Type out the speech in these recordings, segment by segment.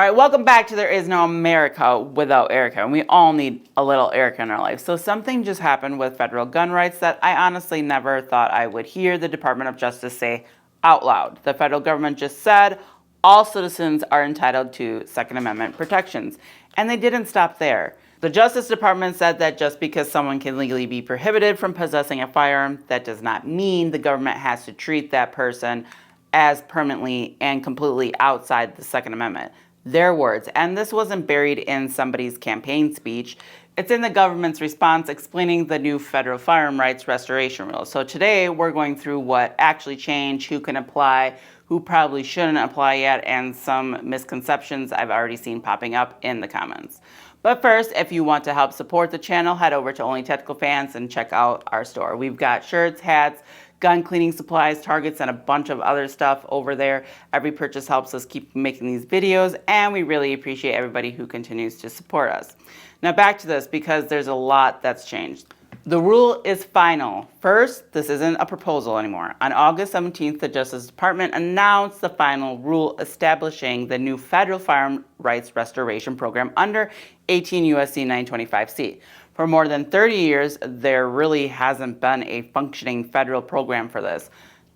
All right, welcome back to There Is No America Without Erica, and we all need a little Erica in our life. So something just happened with federal gun rights that I honestly never thought I would hear the Department of Justice say out loud. The federal government just said all citizens are entitled to Second Amendment protections, and they didn't stop there. The Justice Department said that just because someone can legally be prohibited from possessing a firearm, that does not mean the government has to treat that person as permanently and completely outside the Second Amendment. Their words, and this wasn't buried in somebody's campaign speech. It's in the government's response explaining the new federal firearm rights restoration rules. So today we're going through what actually changed, who can apply, who probably shouldn't apply yet, and some misconceptions I've already seen popping up in the comments. But first, if you want to help support the channel, head over to Only Technical Fans and check out our store. We've got shirts, hats, gun cleaning supplies, targets, and a bunch of other stuff over there. Every purchase helps us keep making these videos, and we really appreciate everybody who continues to support us. Now back to this, because there's a lot that's changed. The rule is final. First, this isn't a proposal anymore. On August 17th, the Justice Department announced the final rule establishing the new federal firearm rights restoration program under 18 U.S.C. 925C. For more than 30 years, there really hasn't been a functioning federal program for this.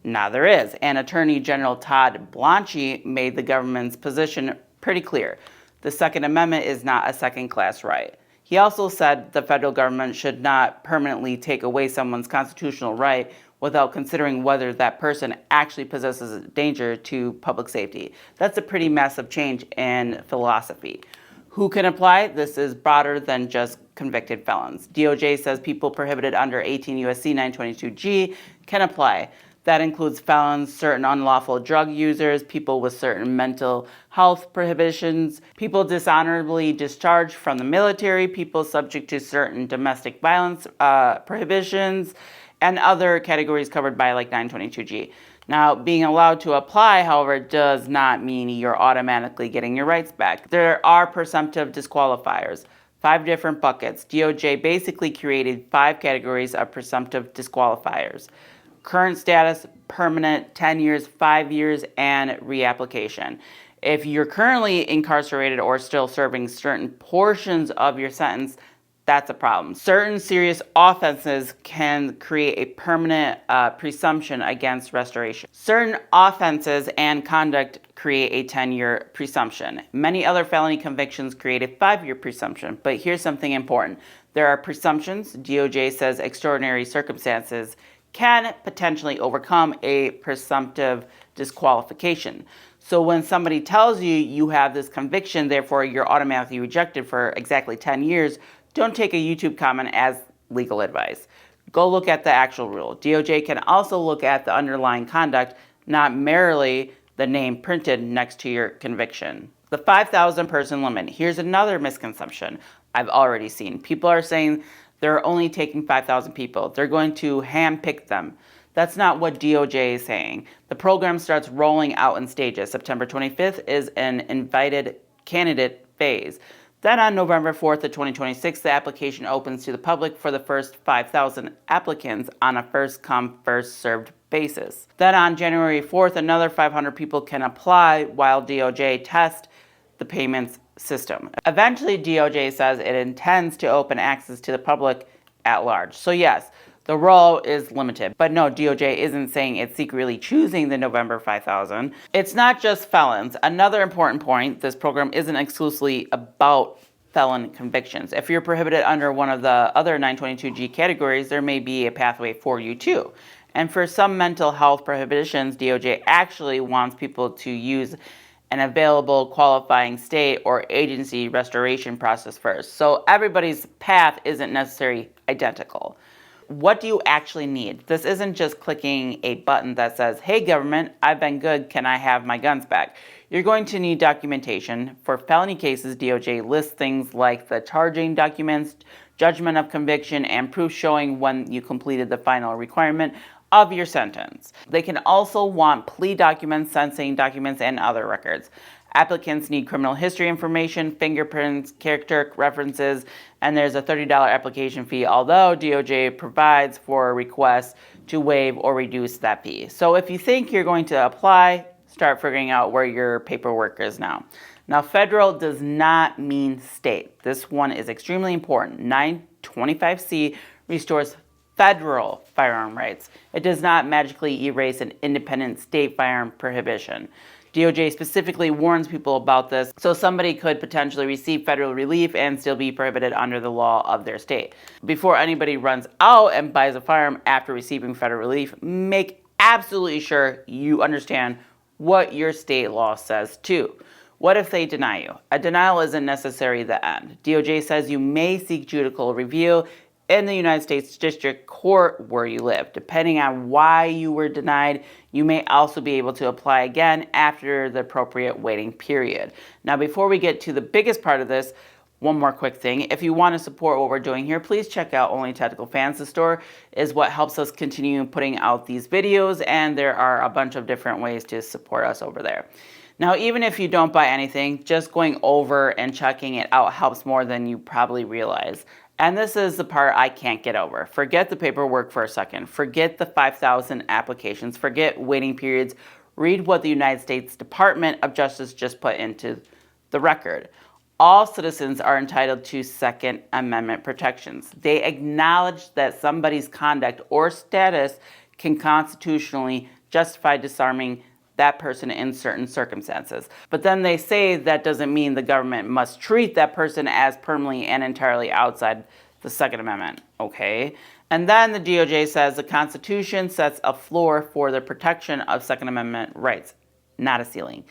Now there is, and Attorney General Todd Blanche made the government's position pretty clear. The Second Amendment is not a second-class right. He also said the federal government should not permanently take away someone's constitutional right without considering whether that person actually possesses a danger to public safety. That's a pretty massive change in philosophy. Who can apply? This is broader than just convicted felons. DOJ says people prohibited under 18 U.S.C. 922G can apply. That includes felons, certain unlawful drug users, people with certain mental health prohibitions, people dishonorably discharged from the military, people subject to certain domestic violence prohibitions, and other categories covered by like 922G. Now, being allowed to apply, however, does not mean you're automatically getting your rights back. There are presumptive disqualifiers. 5 different buckets. DOJ basically created 5 categories of presumptive disqualifiers. Current status, permanent, 10 years, 5 years, and reapplication. If you're currently incarcerated or still serving certain portions of your sentence, that's a problem. Certain serious offenses can create a permanent presumption against restoration. Certain offenses and conduct create a 10-year presumption. Many other felony convictions create a 5-year presumption. But here's something important. There are presumptions. DOJ says extraordinary circumstances can potentially overcome a presumptive disqualification. So when somebody tells you you have this conviction, therefore you're automatically rejected for exactly 10 years, don't take a YouTube comment as legal advice. Go look at the actual rule. DOJ can also look at the underlying conduct, not merely the name printed next to your conviction. The 5,000 person limit. Here's another misconception I've already seen. People are saying they're only taking 5,000 people. They're going to handpick them. That's not what DOJ is saying. The program starts rolling out in stages. September 25th is an invited candidate phase. Then on November 4th of 2026, the application opens to the public for the first 5,000 applicants on a first-come, first-served basis. Then on January 4th, another 500 people can apply while DOJ tests the payments system. Eventually, DOJ says it intends to open access to the public at large. So yes, the rollout is limited. But no, DOJ isn't saying it's secretly choosing the November 5,000. It's not just felons. Another important point, this program isn't exclusively about felon convictions. If you're prohibited under one of the other 922G categories, there may be a pathway for you too. And for some mental health prohibitions, DOJ actually wants people to use an available qualifying state or agency restoration process first. So everybody's path isn't necessarily identical. What do you actually need? This isn't just clicking a button that says, hey government, I've been good, can I have my guns back? You're going to need documentation. For felony cases, DOJ lists things like the charging documents, judgment of conviction, and proof showing when you completed the final requirement of your sentence. They can also want plea documents, sentencing documents, and other records. Applicants need criminal history information, fingerprints, character references, and there's a $30 application fee, although DOJ provides for requests to waive or reduce that fee. So if you think you're going to apply, start figuring out where your paperwork is now. Now, federal does not mean state. This one is extremely important. 925C restores federal firearm rights. It does not magically erase an independent state firearm prohibition. DOJ specifically warns people about this, so somebody could potentially receive federal relief and still be prohibited under the law of their state. Before anybody runs out and buys a firearm after receiving federal relief, make absolutely sure you understand what your state law says too. What if they deny you? A denial isn't necessarily the end. DOJ says you may seek judicial review in the United States District Court where you live. Depending on why you were denied, you may also be able to apply again after the appropriate waiting period. Now, before we get to the biggest part of this, one more quick thing. If you want to support what we're doing here, please check out Only Tactical Fans. The store is what helps us continue putting out these videos, and there are a bunch of different ways to support us over there. Now, even if you don't buy anything, just going over and checking it out helps more than you probably realize. And this is the part I can't get over. Forget the paperwork for a second. Forget the 5,000 applications. Forget waiting periods. Read what the United States Department of Justice just put into the record. All citizens are entitled to Second Amendment protections. They acknowledge that somebody's conduct or status can constitutionally justify disarming that person in certain circumstances. But then they say that doesn't mean the government must treat that person as permanently and entirely outside the Second Amendment, okay? And then the DOJ says the Constitution sets a floor for the protection of Second Amendment rights, not a ceiling.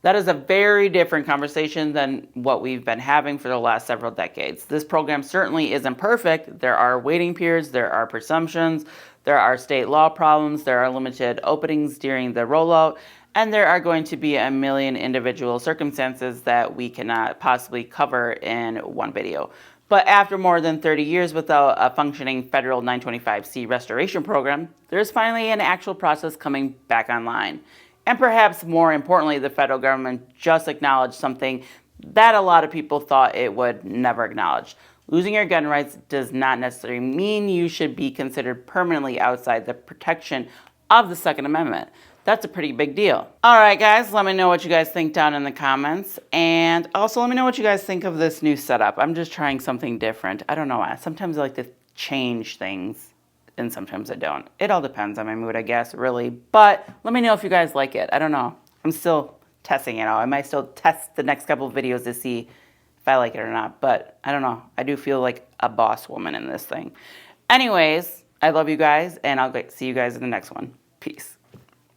That is a very different conversation than what we've been having for the last several decades. This program certainly isn't perfect. There are waiting periods, there are presumptions, there are state law problems, there are limited openings during the rollout, and there are going to be a million individual circumstances that we cannot possibly cover in one video. But after more than 30 years without a functioning federal 925C restoration program, there's finally an actual process coming back online. And perhaps more importantly, the federal government just acknowledged something that a lot of people thought it would never acknowledge. Losing your gun rights does not necessarily mean you should be considered permanently outside the protection of the Second Amendment. That's a pretty big deal. All right, guys, let me know what you guys think down in the comments. And also let me know what you guys think of this new setup. I'm just trying something different. I don't know why. Sometimes I like to change things, and sometimes I don't. It all depends on my mood, I guess, really. But let me know if you guys like it. I don't know. I'm still testing it out. I might still test the next couple of videos to see if I like it or not. But I don't know. I do feel like a boss woman in this thing. Anyways, I love you guys, and I'll see you guys in the next one. Peace.